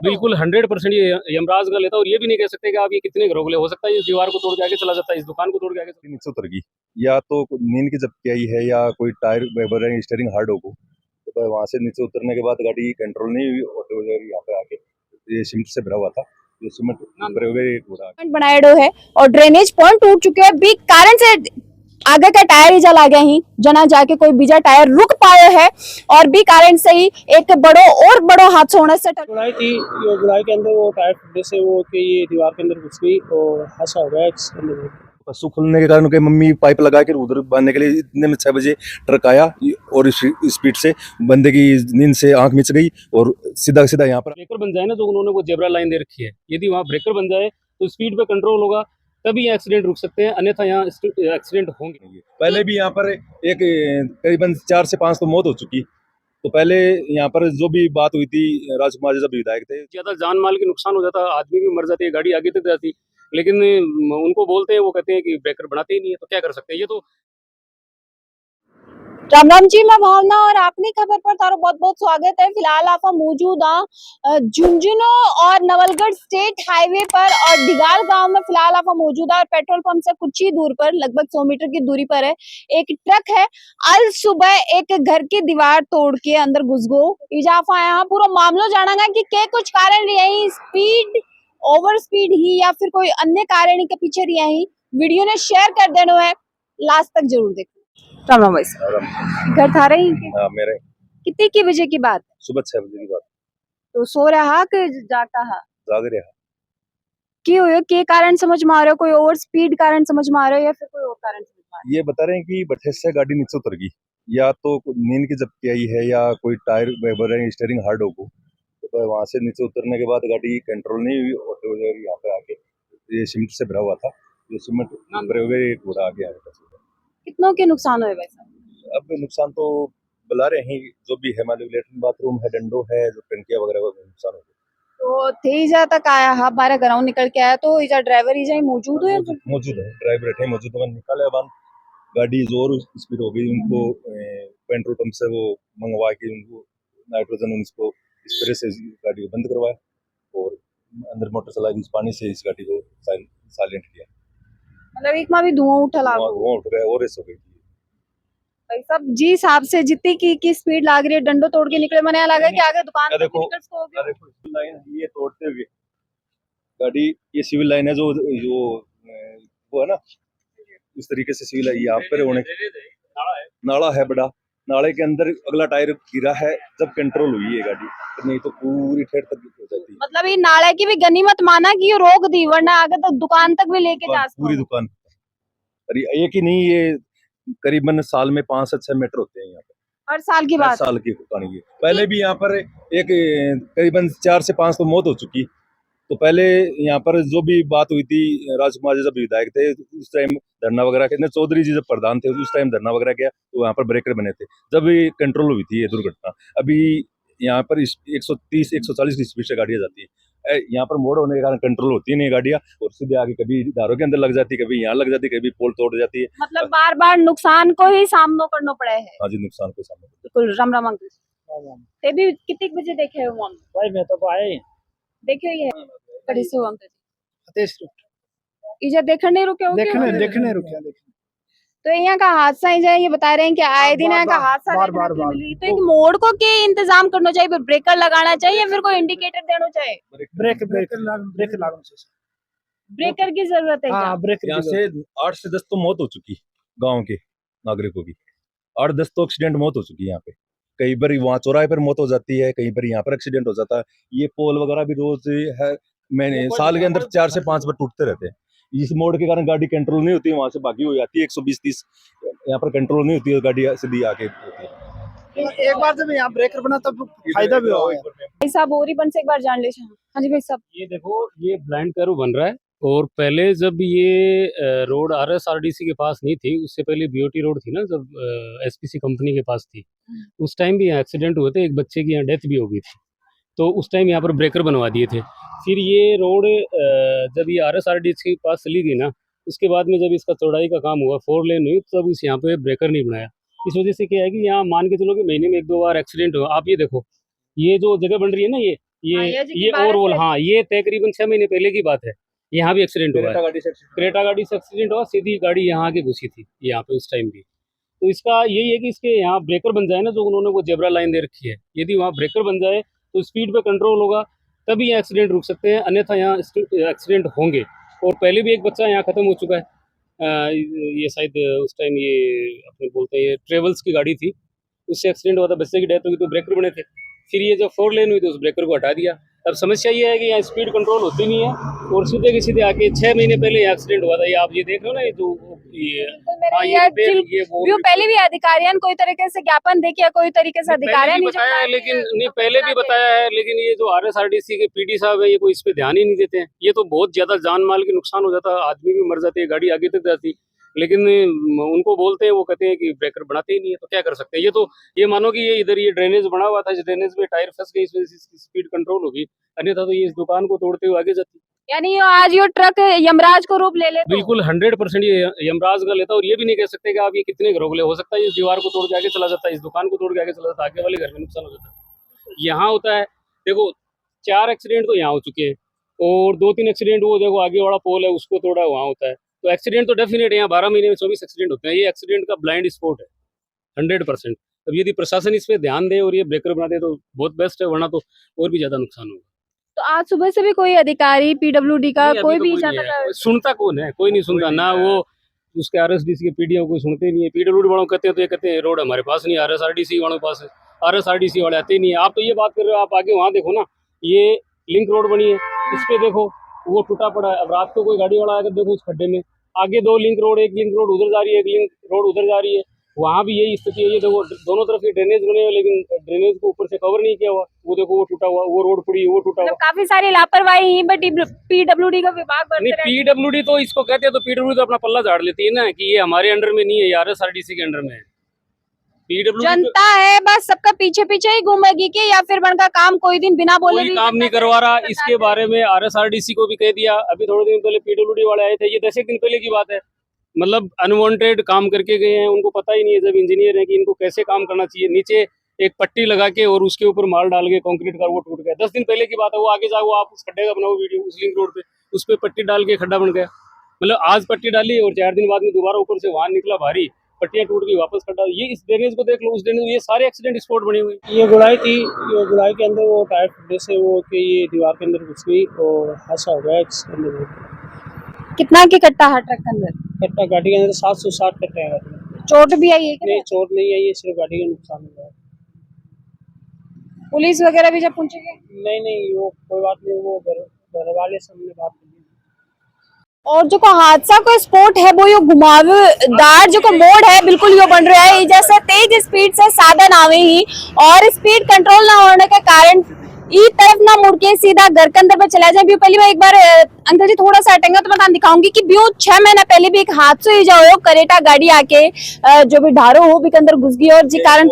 बिल्कुल 100% ये यमराज का लेता, और ये भी नहीं कह सकते कि आप ये कितने घरों के लिए हो सकता है ये दीवार को तोड़ के आगे चला जाता है, इस दुकान को तोड़ के आगे नीचे उतर गई, या तो नींद की झपकी आई है या कोई टायर स्टीयरिंग हार्ड हो, तो वहां से नीचे उतरने के बाद गाड़ी कंट्रोल नहीं हुई, ऑटो यहाँ पे आके ये सीमेंट से भरा हुआ था, ये सीमेंट भरे हुए कूड़ा बनाएडो है और ड्रेनेज पॉइंट टूट चुके हैं बी कारण से आगे का टायर ही जला गया ही जना जाके कोई बीजा टायर रुक पाए है और बी कारण से ही एक बड़ो हादसा होने से गुड़ाई थी। ये गुड़ाई के अंदर वो टायर फटने से वो कि ये दीवार के अंदर घुस गई और हादसा हो गया इसके अंदर। पशु खुलने के कारण के मम्मी पाइप लगा के उधर बांधने के लिए इतने में 6 बजे ट्रक आया और इस स्पीड से बंदे की नींद से आंख मिच गई और सीधा सीधा यहाँ पर ब्रेकर बन जाए ना, तो उन्होंने वो जेब्रा लाइन दे रखी है, यदि वहाँ ब्रेकर बन जाए तो स्पीड पे कंट्रोल होगा, तभी ये एक्सीडेंट रुक सकते हैं, अन्यथा यहाँ एक्सीडेंट होंगे। पहले भी यहाँ पर एक करीबन 4 से 5 तो मौत हो चुकी, तो पहले यहाँ पर जो भी बात हुई थी राजकुमार जी जब विधायक थे, ज्यादा जान माल के नुकसान हो जाता, आदमी भी मर जाती है, गाड़ी आगे तक जाती, लेकिन उनको बोलते हैं, वो कहते हैं कि ब्रेकर बनाते ही नहीं है, तो क्या कर सकते हैं। ये तो राम राम जी, मैं भावना और आपनी खबर पर तारो बहुत बहुत स्वागत है। फिलहाल आप मौजूद झुंझुनू और नवलगढ़ स्टेट हाईवे पर और डिगाल गांव में फिलहाल आप मौजूद है और पेट्रोल पंप से कुछ ही दूर पर लगभग 100 मीटर की दूरी पर है एक ट्रक है। आज सुबह एक घर की दीवार तोड़ के अंदर घुस गो इजाफा यहाँ पूरा मामला जाना कि क्या कुछ कारण यही स्पीड ओवर स्पीड ही या फिर कोई अन्य कारण के पीछे यही वीडियो ने शेयर कर देना है, लास्ट तक जरूर देखो। राम राम भाई, घर था रही हाँ मेरे कितने की बजे की बात? सुबह 6 बजे की बात। तो सो रहा कि जागता है? जाग रहा। क्यों हुआ, के कारण समझ में आ रहा हो? कोई ओवर स्पीड कारण समझ में आ रहा हो या फिर कोई और कारण समझ में आ रहा ये बता रहे हैं कि भट्ठे से गाड़ी नीचे उतर गई, या तो नींद की झपकी आई है या कोई टायर स्टीयरिंग हार्ड हो, तो वहां से नीचे उतरने के बाद गाड़ी कंट्रोल नहीं हुई, ऑटो यहाँ पे आके ये सीमेंट से भरा हुआ था, ये सीमेंट भरे हुए कूड़ा आगे आ गया। कितनों के नुकसान हुए वैसा? अब नुकसान तो बुला रहे हैं जो भी है, मालूम लेटरिन बाथरूम है, डंडो है, जो टंकियां वगैरह वो नुकसान हो गया। तो तेजा तक आया हा, बारह ग्राउंड निकल के आया, तो इजा ड्राइवर इजा ही मौजूद है? मौजूद है, ड्राइवर बैठे मौजूद है, निकाले बंद गाड़ी जोर स्पीड हो गई, उनको पेट्रोल पंप से वो मंगवा के उनको नाइट्रोजन उनको स्प्रे से गाड़ी को बंद करवाया और अंदर मोटर चला दी, पानी से इस गाड़ी को साइलेंट किया। मतलब एक माँ भी धुआं उठा ला, धुआं उठ गया और रेस हो गई। भाई सब जी हिसाब से जितनी की स्पीड लाग रही है, डंडो तोड़ के निकले, मैंने लगा कि आगे दुकान तक देखो निकल सो गए। सिविल लाइन ये तोड़ते हुए गाड़ी, ये सिविल लाइन है जो वो है ना, इस तरीके से सिविल यहाँ पर होने नाला है बड़ा, नाले के अंदर अगला टायर गिरा है, जब कंट्रोल हुई है गाड़ी, नहीं तो पूरी ठेठ तक हो जाती। मतलब ये नाले की भी गनीमत माना कि ये रोक दी, वरना आगे तो दुकान तक भी लेके जा पूरी दुकान। अरे एक ही नहीं, ये करीबन साल में 5 से 6 मीटर होते हैं यहाँ पे, हर साल की बात, साल की कहानी है। पहले भी यहाँ पर एक करीबन 4 से 5 तो मौत हो चुकी, तो पहले यहाँ पर जो भी बात हुई थी राजकुमार जी जब विधायक थे, उस टाइम धरना वगैरह किया, चौधरी जी जब प्रधान थे उस टाइम धरना वगैरह किया, तो यहाँ पर ब्रेकर बने थे, जब कंट्रोल हुई थी ये दुर्घटना। अभी यहाँ पर 130 140 की स्पीड से गाड़ियाँ जाती है, यहाँ पर मोड़ होने के कारण कंट्रोल होती नहीं गाड़ियाँ, और सीधे आगे कभी धारों के अंदर लग जाती, कभी यहाँ लग जाती, कभी पोल तोड़ जाती है। मतलब बार बार नुकसान को ही सामना करना पड़ा है। हाँ जी, नुकसान के सामने। बिल्कुल। राम राम अंकल, ते भी कितने बजे देखे हो हम? भाई मैं तो आए देखियो ही है कड़ी से अंकल आदेश इजा देखने नहीं रुके हो? देखने देखने रुके देखने। तो यहाँ का हादसा ही जाए, ये बता रहे हैं कि आए दिन यहाँ का हादसा बार तो एक मोड़ को के इंतजाम करना चाहिए, ब्रेकर लगाना चाहिए, फिर कोई इंडिकेटर देना चाहिए, ब्रेक ब्रेक लागू से ब्रेकर की जरूरत है। हाँ ब्रेक। यहाँ से 8 से 10 तो मौत हो चुकी गांव के नागरिकों की, 8-10 तो एक्सीडेंट मौत हो चुकी है यहाँ पे। कई बार वहाँ चौराहे पर मौत हो जाती है, कहीं पर यहाँ पर एक्सीडेंट हो जाता है। ये पोल वगैरह भी रोज है, मैंने साल के अंदर 4 से 5 बार टूटते रहते हैं। इस मोड़ के कारण गाड़ी कंट्रोल नहीं होती, वहां से भागी हो जाती है 120-30, यहाँ पर कंट्रोल नहीं होती है, गाड़ी सीधी आके होती है। एक बार जब यहाँ ब्रेकर बना तब फायदा भी हुआ। भाई साहब और ही बन से एक बार जान ले। हाँ जी भाई साहब, ये देखो, ये ब्लाइंड कर्व बन रहा है, और पहले जब ये रोड RSRDC के पास नहीं थी, उससे पहले BOT रोड थी ना, जब SPC कंपनी के पास थी, उस टाइम भी यहाँ एक्सीडेंट हुए थे, एक बच्चे की यहाँ डेथ भी हो गई थी, तो उस टाइम यहाँ पर ब्रेकर बनवा दिए थे। फिर ये रोड जब ये RSRDC के पास चली गई ना, उसके बाद में जब इसका चौड़ाई का काम हुआ, 4 लेन हुई, तब इस यहाँ पे ब्रेकर नहीं बनाया। इस वजह से क्या है कि यहाँ मान के चलो कि महीने में 1-2 बार एक्सीडेंट हुआ। आप ये देखो, ये जो जगह बन रही है ना, ये और वो हाँ, ये तकरीबन 6 महीने पहले की बात है। यहाँ भी एक्सीडेंट हुआ है, क्रेटा गाड़ी से एक्सीडेंट हुआ, सीधी गाड़ी यहाँ आके घुसी थी यहाँ पे उस टाइम भी। तो इसका यही है कि इसके यहाँ ब्रेकर बन जाए ना, जो उन्होंने वो जेब्रा लाइन दे रखी है, यदि वहाँ ब्रेकर बन जाए तो स्पीड पे कंट्रोल होगा, तभी यहाँ एक्सीडेंट रुक सकते हैं, अन्यथा यहाँ एक्सीडेंट होंगे। और पहले भी एक बच्चा यहाँ ख़त्म हो चुका है, ये शायद उस टाइम ये अपने बोलते हैं ये ट्रेवल्स की गाड़ी थी, उससे एक्सीडेंट हुआ था, बच्चे की डेथ हुई, तो ब्रेकर बने थे। फिर ये जब 4 लेन हुई तो उस ब्रेकर को हटा दिया। अब समस्या ये है कि यहाँ स्पीड कंट्रोल होती नहीं है, और सीधे के सीधे आके 6 महीने पहले यहाँ एक्सीडेंट हुआ था। ये आप ये देख रहे हो ना, ये जो ये वो पहले भी अधिकारियों कोई तरीके से ज्ञापन दे, कोई तरीके से अधिकारियों बताया है, लेकिन नहीं पहले भी बताया है, लेकिन ये जो RSRTC के PD साहब है, ये कोई इस पे ध्यान ही नहीं देते हैं। ये तो बहुत ज्यादा जान माल के नुकसान हो जाता, आदमी भी मर जाते हैं, गाड़ी आगे तक जाती, लेकिन उनको बोलते हैं, वो कहते हैं कि ब्रेकर बनाते ही नहीं है, तो क्या कर सकते हैं। ये मानो कि ये इधर ये ड्रेनेज बना हुआ था, इस ड्रेनेज में टायर फंस गई, इस वजह से इसकी स्पीड कंट्रोल होगी, अन्यथा तो ये इस दुकान को तोड़ते हुए आगे जाती। यानी आज ये ट्रक यमराज को रूप ले लेता। बिल्कुल 100% ये यमराज का लेता, और ये भी नहीं कह सकते कि आप ये कितने घरों के लिए हो सकता है, इस दीवार को तोड़ के आगे चला जाता है, इस दुकान को तोड़ के आगे चला जाता है, आगे वाले घर में नुकसान हो जाता है। यहाँ होता है, देखो 4 एक्सीडेंट तो यहाँ हो चुके हैं, और 2-3 एक्सीडेंट वो देखो आगे वाला पोल है उसको तोड़ा वहाँ होता है, तो एक्सीडेंट तो डेफिनेट है। यहाँ 12 महीने में 24 एक्सीडेंट होते हैं, ये एक्सीडेंट का ब्लाइंड स्पॉट है 100%। अब यदि प्रशासन इस पे ध्यान दे और ये ब्रेकर बना दे तो बहुत बेस्ट है, वरना तो और भी ज्यादा नुकसान होगा। तो आज सुबह से भी कोई अधिकारी PWD का कोई भी सुनता कौन है? कोई नहीं सुनता ना, वो उसके RSDC के PDO कोई सुनते नहीं है। PWD वालों कहते हैं तो ये कहते हैं रोड हमारे पास नहीं, RSRTC वालों के पास है, RSRTC वाले आते ही नहीं है। आप तो ये बात कर रहे हो, आप आगे वहाँ देखो ना, ये लिंक रोड बनी है, इस पे देखो वो टूटा पड़ा है। अब रात को कोई गाड़ी वाला आकर देखो उस खड्डे में, आगे 2 लिंक रोड, एक लिंक रोड उधर जा रही है, एक लिंक रोड उधर जा रही है, वहाँ भी यही स्थिति है। ये देखो दोनों तरफ ये ड्रेनेज बने हुए, लेकिन ड्रेनेज को ऊपर से कवर नहीं किया हुआ, वो देखो वो टूटा हुआ, वो रोड पड़ी, वो टूटा हुआ। काफी सारी लापरवाही, बट PWD का विभाग नहीं, PWD तो इसको कहते हैं, तो PWD तो अपना पल्ला झाड़ लेती है ना कि ये हमारे अंडर में नहीं है, ये RSRTC के अंडर में है। PWD जनता है बस सबका पीछे पीछे ही घूमेगी कि, या फिर बनका काम कोई दिन बिना बोले कोई काम नहीं करवा रहा। इसके बारे में RSRTC को भी कह दिया, अभी थोड़े दिन पहले PWD वाले आए थे, ये 10 दिन पहले की बात है। मतलब अनवांटेड काम करके गए हैं, उनको पता ही नहीं है जब इंजीनियर है कि इनको कैसे काम करना चाहिए। नीचे एक पट्टी लगा के और उसके ऊपर माल डाल के कंक्रीट का वो टूट गया, 10 दिन पहले की बात है। वो आगे जाओ, आप उस खड्डे का बनाओ वीडियो, उस लिंक रोड पे उस पे पट्टी डाल के खड्डा बन गया। मतलब आज पट्टी डाली और 4 दिन बाद में दोबारा ऊपर से वाहन निकला भारी, पट्टियां टूट गई, वापस खड्डा। ये इस ड्रेनेज को देख लो, उस ड्रेनेज, ये सारे एक्सीडेंट स्पॉट बने हुए। ये गुड़ाई थी, ये गुड़ाई के अंदर वो टायर फटने से वो कि ये दीवार के अंदर घुस गई और हादसा हो गया इसके अंदर। कितना के कट्टा है ट्रक के अंदर? कट्टा गाड़ी के अंदर 760 कट्टे हैं। चोट भी आई है क्या? नहीं, चोट नहीं आई है, सिर्फ गाड़ी का नुकसान हुआ है। पुलिस वगैरह भी जब पहुंचेगी? नहीं, वो कोई बात नहीं, वो घर वाले से हमने बात की। और जो को हादसा को स्पॉट है वो यो घुमावदार जो को मोड़ है बिल्कुल यो बन रहा है, जैसे तेज स्पीड से साधन आवे ही और स्पीड कंट्रोल ना होने के कारण ई तरफ ना मुड़ के सीधा घर के अंदर में चला जाए। पहली बार एक बार अंकल जी थोड़ा सा हटेंगे तो मैं दिखाऊंगी कि 6 महीना पहले भी एक हादसा ही जाओ, करेटा गाड़ी आके जो भी ढारो हो भी के अंदर घुस गई और जी कारण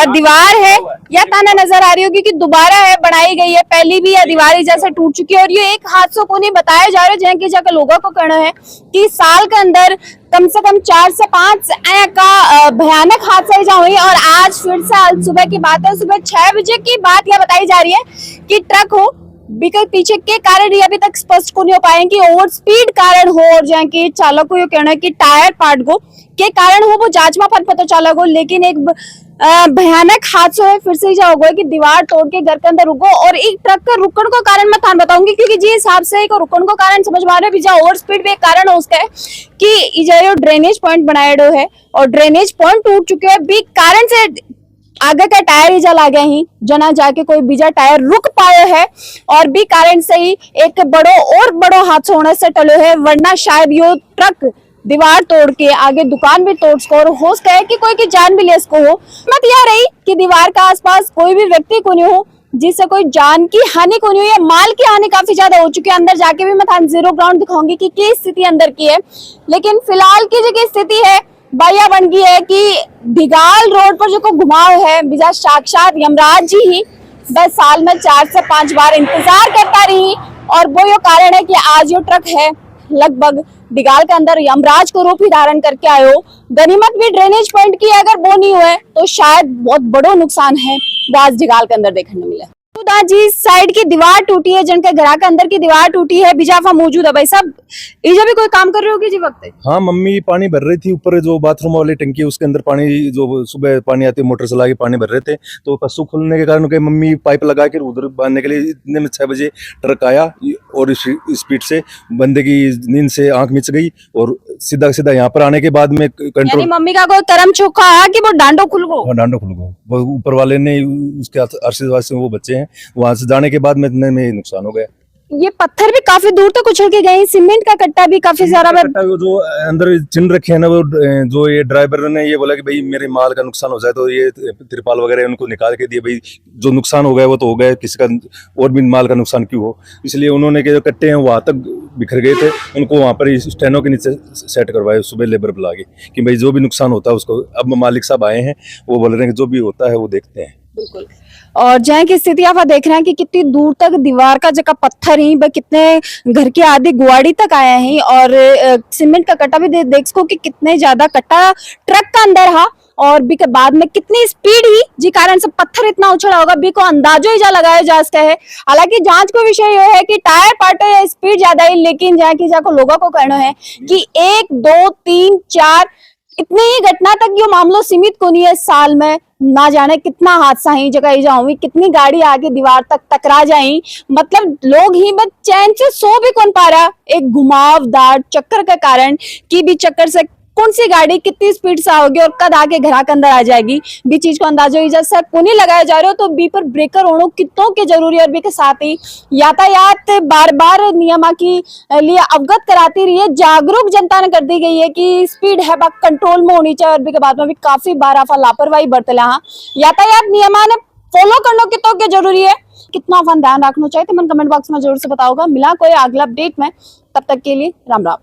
दीवार है या ताना नजर आ रही होगी कि दोबारा है बनाई गई है, पहली भी दीवार जैसे टूट चुकी है। और ये एक हादसों को नहीं बताया जा रहा है, जहाँ की जगह लोगों को कहना है कि साल के अंदर कम से कम 4 से 5 का भयानक हादसा जहाँ हुई। और आज फिर से आज सुबह की बात है, सुबह 6 बजे की बात यह बताई जा रही है कि ट्रक हो बिकॉज पीछे के कारण ये अभी तक स्पष्ट को नहीं हो पाए कि ओवर स्पीड कारण हो और जहाँ की चालक को ये कहना है कि टायर पार्ट गो के कारण हो, वो जांच में पता चला गो। लेकिन एक भयानक हादसा है फिर से जाओगे कि दीवार तोड़ के घर के अंदर रुको। और एक ट्रक का रुकन को कारण मैं थान बताऊंगी, क्योंकि जी हिसाब से एक रुकन को कारण समझ में आ रहा है, भी ओवर स्पीड भी एक कारण हो उसका है कि जो ड्रेनेज पॉइंट बनाया है और ड्रेनेज पॉइंट टूट चुके हैं, भी कारण से आगे का टायर ही जला गया ही जना जाके कोई बीजा टायर रुक पाया है और भी कारण से ही एक बड़ो हादसा होने से टलो है, वरना शायद यो ट्रक दीवार तोड़ के आगे दुकान भी तोड़ सको और हो सके कि कोई की जान भी ले सको हो। मत यह रही कि दीवार का आसपास कोई भी व्यक्ति को नहीं हो जिससे कोई जान की हानि को नहीं हुई है, माल की हानि काफी ज्यादा हो चुकी है। अंदर जाके भी मैं जीरो ग्राउंड दिखाऊंगी कि स्थिति अंदर की है, लेकिन फिलहाल की जो स्थिति है बाया बन गई है कि ढिगाल रोड पर जो को घुमाव है बिजा साक्षात यमराज जी ही बस साल में 4 से 5 बार इंतजार करता रही। और वो यो कारण है कि आज यो ट्रक है लगभग डिगाल के अंदर यमराज को रूप ही धारण करके आयो। गनीमत भी ड्रेनेज पॉइंट की अगर वो नहीं हुए तो शायद बहुत बड़ो नुकसान है आज डिगाल के अंदर देखने मिले। मौजूदा जी साइड की दीवार टूटी है, जिनके घर के अंदर की दीवार टूटी है, बिजाफा मौजूद है। भाई साहब इजा भी कोई काम कर रहे होगी जी वक्त? हाँ, मम्मी पानी भर रही थी ऊपर, जो बाथरूम वाली टंकी है उसके अंदर पानी, जो सुबह पानी आती है मोटर चला के पानी भर रहे थे। तो पशु खुलने के कारण के मम्मी पाइप लगा के उधर बांधने के लिए, इतने में 6 बजे ट्रक आया और स्पीड से बंदे की नींद से आंख मिच गई और सीधा सीधा यहाँ पर आने के बाद में यानी कंट्रोल, मम्मी का कोई करम चौका है कि वो डांडो खुल गो? हाँ, डांडो खुल गया। वो ऊपर वाले ने उसके आशीर्वाद से वो बच्चे हैं, वहां से जाने के बाद में इतने में नुकसान हो गया। ये पत्थर भी काफी दूर तक उछल के गए, सीमेंट का कट्टा भी काफी सारा वो जो अंदर चिन्ह रखे हैं ना, वो जो ये ड्राइवर ने ये बोला कि भाई मेरे माल का नुकसान हो जाए तो ये तिरपाल वगैरह उनको निकाल के दिए, भाई जो नुकसान हो गया वो तो हो गया, किसी का और भी माल का नुकसान क्यों हो। इसलिए उन्होंने के जो कट्टे हैं वहां तक बिखर गए थे, उनको वहां पर स्टैंडों के नीचे सेट करवाए सुबह लेबर बुला के, कि भाई जो भी नुकसान होता है उसको। अब मालिक साहब आए हैं, वो बोल रहे हैं कि जो भी होता है वो देखते हैं। बिल्कुल। और जहाँ की स्थिति आप देख रहे हैं कि कितनी दूर तक दीवार का जगह पत्थर ही वह कितने घर के आधी गुआड़ी तक आया है, और सीमेंट का कट्टा भी देख सको कि कितने ज्यादा कट्टा ट्रक का अंदर हा, और भी के बाद में कितनी स्पीड ही जी कारण से पत्थर इतना उछला होगा, भी को अंदाजो ही जा लगाया जा सकता है। हालांकि जांच का विषय यह है कि टायर पाटो या स्पीड ज्यादा है, लेकिन जहाँ की जाको लोगों को कहना है कि 1 2 3 4 इतनी ही घटना तक यो मामलों सीमित को नहीं है। साल में ना जाने कितना हादसा ही जगह ही जाऊंगी, कितनी गाड़ी आगे दीवार तक टकरा जाई, मतलब लोग ही बस चैन से सो भी कौन पा रहा, एक घुमावदार चक्कर के कारण कि भी चक्कर से कौन सी गाड़ी कितनी स्पीड से आओगी और कद आके घर के अंदर आ जाएगी, भी चीज को अंदाजा ही जैसा कोनी लगाया जा रहे हो। तो बी पर ब्रेकर होना कितनों के जरूरी है, और बी के साथ ही यातायात बार बार नियमा की लिए अवगत कराती रही है, जागरूक जनता ने कर दी गई है कि स्पीड है बा कंट्रोल में होनी चाहिए, और बी के बाद में भी काफी बार आफा लापरवाही बरतला। हाँ, यातायात नियमा ने फॉलो करना कितनों के जरूरी है, कितना अपन ध्यान रखना चाहिए, तो मन कमेंट बॉक्स में जरूर से बताओगा। मिला कोई अगला अपडेट में, तब तक के लिए राम राम।